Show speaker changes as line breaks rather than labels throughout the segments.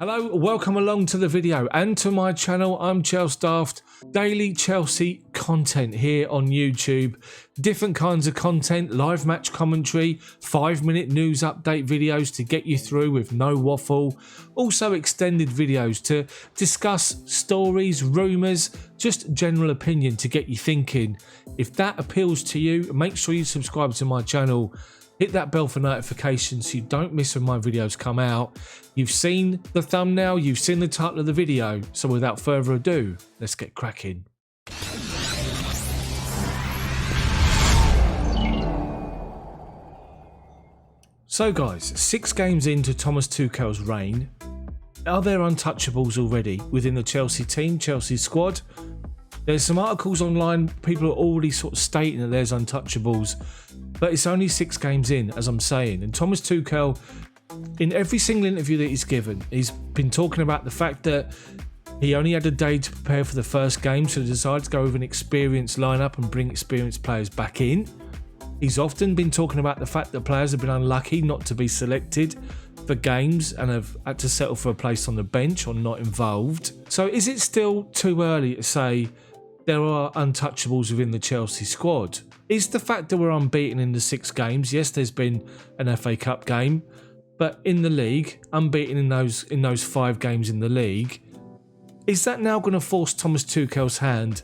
Hello, welcome along to the video and to my channel. I'm Chels Daft, daily Chelsea content here on YouTube. Different kinds of content, live match commentary, 5-minute news update videos to get you through with no waffle. Also extended videos to discuss stories, rumours, just general opinion to get you thinking. If that appeals to you, make sure you subscribe to my channel. Hit that bell for notifications so you don't miss when my videos come out. You've seen the thumbnail, you've seen the title of the video, so without further ado, let's get cracking. So guys, 6 games into Thomas Tuchel's reign, are there untouchables already within the Chelsea team, Chelsea squad? There's some articles online, people are already sort of stating that there's untouchables, but it's only 6 games in, as I'm saying. And Thomas Tuchel, in every single interview that he's given, he's been talking about the fact that he only had a day to prepare for the first game, so he decided to go with an experienced lineup and bring experienced players back in. He's often been talking about the fact that players have been unlucky not to be selected for games and have had to settle for a place on the bench or not involved. So is it still too early to say there are untouchables within the Chelsea squad? Is the fact that we're unbeaten in the 6 games, yes, there's been an FA Cup game, but in the league, unbeaten in those 5 games in the league, is that now going to force Thomas Tuchel's hand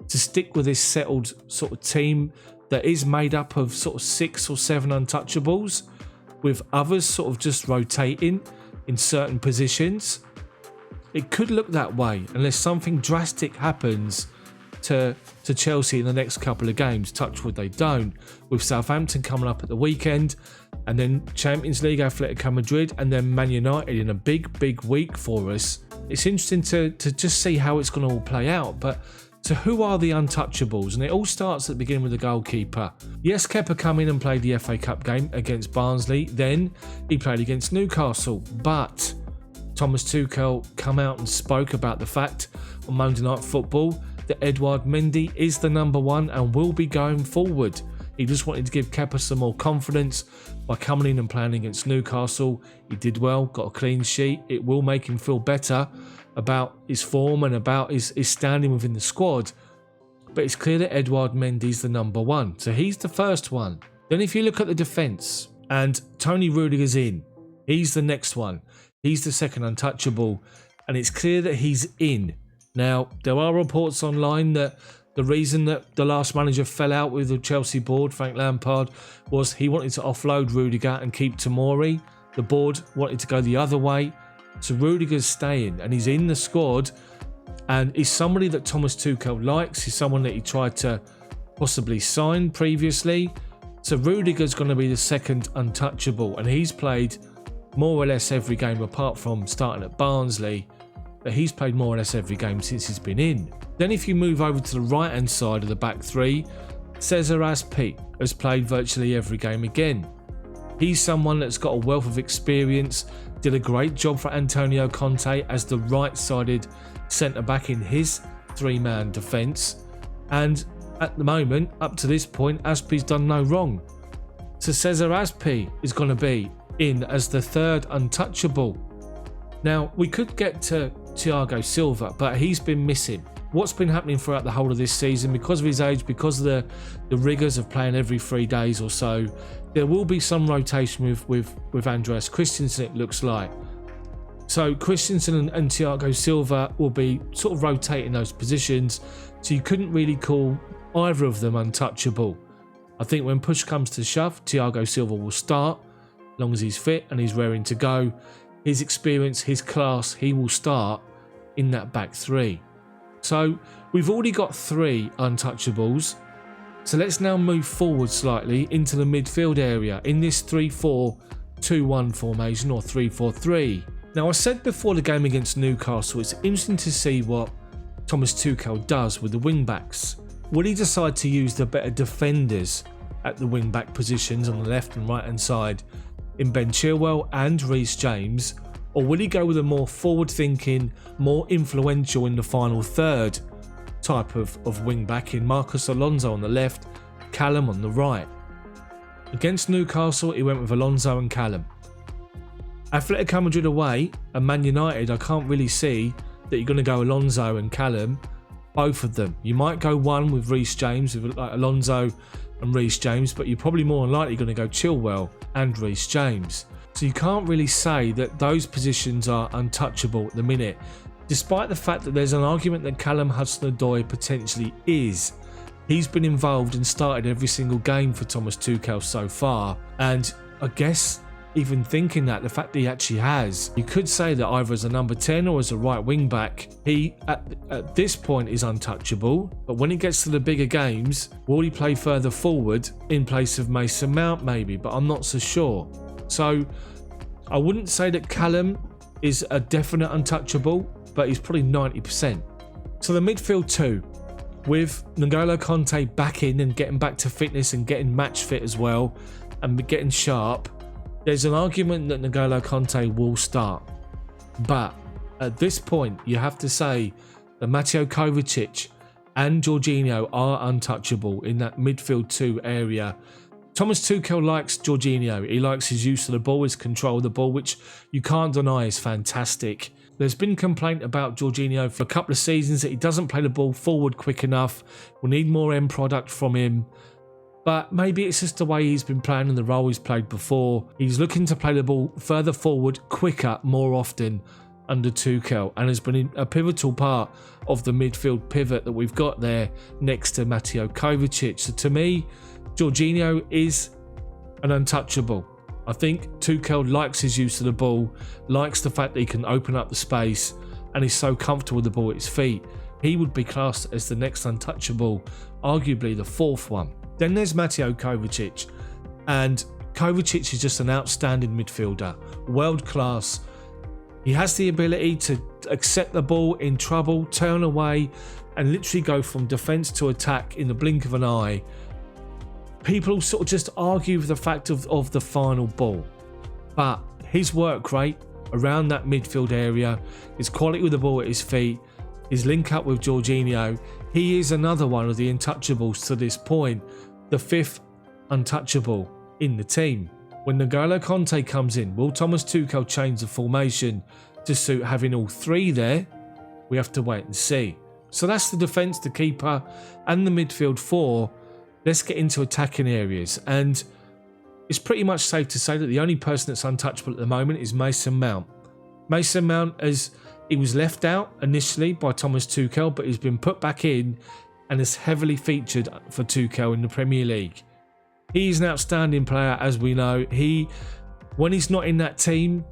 to stick with this settled sort of team that is made up of sort of 6 or 7 untouchables, with others sort of just rotating in certain positions? It could look that way unless something drastic happens to Chelsea in the next couple of games. Touch wood they don't, with Southampton coming up at the weekend, and then Champions League, Atletico Madrid, and then Man United in a big week for us. It's interesting to just see how it's going to all play out. But so who are the untouchables? And it all starts at the beginning with the goalkeeper. Yes, Kepa come in and played the FA Cup game against Barnsley. Then he played against Newcastle. But Thomas Tuchel come out and spoke about the fact on Monday Night Football that Edouard Mendy is the number 1 and will be going forward. He just wanted to give Kepa some more confidence by coming in and playing against Newcastle. He did well, got a clean sheet. It will make him feel better about his form and about his standing within the squad. But it's clear that Edouard Mendy's the number 1. So he's the first one. Then if you look at the defence, and Toni Rudiger's in, he's the next one. He's the second untouchable, and it's clear that he's in. Now, there are reports online that the reason that the last manager fell out with the Chelsea board, Frank Lampard, was he wanted to offload Rudiger and keep Tomori. The board wanted to go the other way. So Rudiger's staying and he's in the squad, and he's somebody that Thomas Tuchel likes. He's someone that he tried to possibly sign previously. So Rudiger's going to be the second untouchable, and he's played more or less every game apart from starting at Barnsley. But he's played more or less every game since he's been in. Then if you move over to the right hand side of the back 3, Cesar Azpilicueta has played virtually every game again. He's someone that's got a wealth of experience, did a great job for Antonio Conte as the right-sided centre-back in his 3-man defence. And at the moment, up to this point, Azpi's done no wrong. So Cesar Azpilicueta is going to be in as the third untouchable. Now, we could get to Thiago Silva, but he's been missing. What's been happening throughout the whole of this season, because of his age, because of the rigours of playing every 3 days or so, there will be some rotation with Andreas Christensen, it looks like. So Christensen and Thiago Silva will be sort of rotating those positions, so you couldn't really call either of them untouchable. I think when push comes to shove, Thiago Silva will start, as long as he's fit and he's raring to go. His experience, his class, he will start in that back 3. So we've already got 3 untouchables. So let's now move forward slightly into the midfield area in this 3-4-2-1 formation, or 3-4-3. Now, I said before the game against Newcastle, it's interesting to see what Thomas Tuchel does with the wing-backs. Will he decide to use the better defenders at the wing-back positions on the left and right-hand side in Ben Chilwell and Reece James, or will he go with a more forward-thinking, more influential in the final third type of wing-back in Marcos Alonso on the left, Callum on the right? Against Newcastle, he went with Alonso and Callum. Atletico Madrid away and Man United, I can't really see that you're going to go Alonso and Callum, both of them. You might go one with Reece James, with like Alonso and Reece James, but you're probably more than likely going to go Chilwell and Reece James. So you can't really say that those positions are untouchable at the minute, despite the fact that there's an argument that Callum Hudson-Odoi potentially is. He's been involved and started every single game for Thomas Tuchel so far, and I guess even thinking that, the fact that he actually has, you could say that either as a number 10 or as a right wing back, he at this point is untouchable. But when it gets to the bigger games, will he play further forward in place of Mason Mount maybe? But I'm not so sure. So I wouldn't say that Callum is a definite untouchable, but he's probably 90%. So the midfield two, with N'Golo Kante back in and getting back to fitness and getting match fit as well and getting sharp, there's an argument that N'Golo Kante will start. But at this point, you have to say that Mateo Kovacic and Jorginho are untouchable in that midfield two area. Thomas Tuchel likes Jorginho. He likes his use of the ball, his control of the ball, which you can't deny is fantastic. There's been complaint about Jorginho for a couple of seasons that he doesn't play the ball forward quick enough. We need more end product from him. But maybe it's just the way he's been playing and the role he's played before. He's looking to play the ball further forward, quicker, more often under Tuchel, and has been a pivotal part of the midfield pivot that we've got there next to Mateo Kovacic. So to me, Jorginho is an untouchable. I think Tuchel likes his use of the ball, likes the fact that he can open up the space, and he's so comfortable with the ball at his feet. He would be classed as the next untouchable, arguably the fourth one. Then there's Mateo Kovacic, and Kovacic is just an outstanding midfielder, world class. He has the ability to accept the ball in trouble, turn away, and literally go from defence to attack in the blink of an eye. People sort of just argue with the fact of the final ball, but his work rate around that midfield area, his quality with the ball at his feet, his link up with Jorginho, he is another one of the untouchables to this point, the fifth untouchable in the team. When N'Golo Kante comes in, will Thomas Tuchel change the formation to suit having all three there? We have to wait and see. So that's the defence, the keeper, and the midfield four. Let's get into attacking areas, and it's pretty much safe to say that the only person that's untouchable at the moment is Mason Mount. Mason Mount, as he was left out initially by Thomas Tuchel, but he's been put back in and is heavily featured for Tuchel in the Premier League. He's an outstanding player, as we know. When he's not in that team,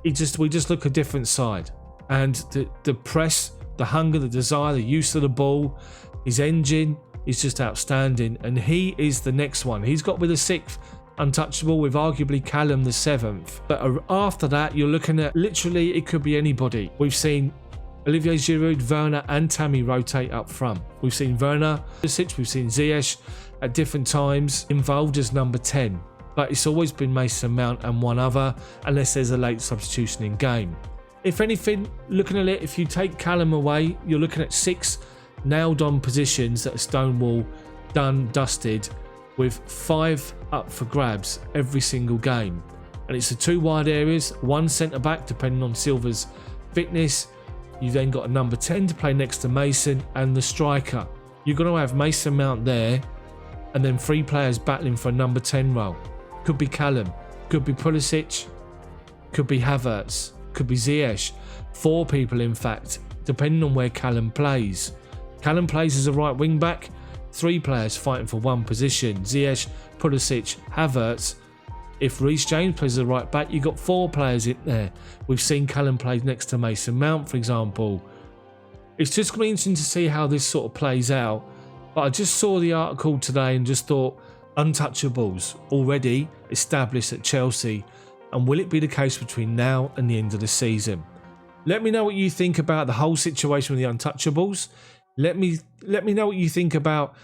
we just look a different side. And the press, the hunger, the desire, the use of the ball, his engine is just outstanding, and he is the next one. He's got with the sixth untouchable, with arguably Callum the seventh. But after that, you're looking at literally it could be anybody. We've seen Olivier Giroud, Werner and Tammy rotate up front. We've seen Werner, we've seen Ziyech at different times involved as number 10. But it's always been Mason Mount and one other, unless there's a late substitution in game. If anything, looking at it, if you take Callum away, you're looking at 6 nailed on positions that are Stonewall done, dusted, with 5 up for grabs every single game. And it's the 2 wide areas, 1 centre back depending on Silva's fitness. You then got a number 10 to play next to Mason, and the striker. You're going to have Mason Mount there, and then 3 players battling for a number 10 role. Could be Callum, could be Pulisic, could be Havertz, could be Ziyech. 4 people in fact, depending on where Callum plays. Callum plays as a right wing back, 3 players fighting for 1 position. Ziyech, Pulisic, Havertz. If Reece James plays as a right back, you've got 4 players in there. We've seen Callum play next to Mason Mount, for example. It's just going to be interesting to see how this sort of plays out. But I just saw the article today and just thought, untouchables already established at Chelsea, and will it be the case between now and the end of the season? Let me know what you think about the whole situation with the untouchables. Let me know what you think about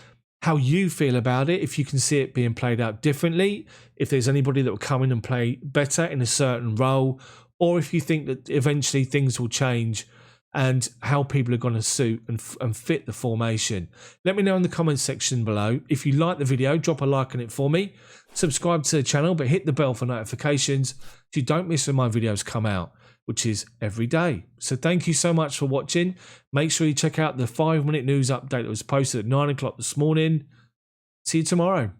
how you feel about it, if you can see it being played out differently, if there's anybody that will come in and play better in a certain role, or if you think that eventually things will change and how people are going to suit and fit the formation. Let me know in the comments section below. If you like the video, drop a like on it for me. Subscribe to the channel, but hit the bell for notifications so you don't miss when my videos come out, which is every day. So thank you so much for watching. Make sure you check out the 5-minute news update that was posted at 9 o'clock this morning. See you tomorrow.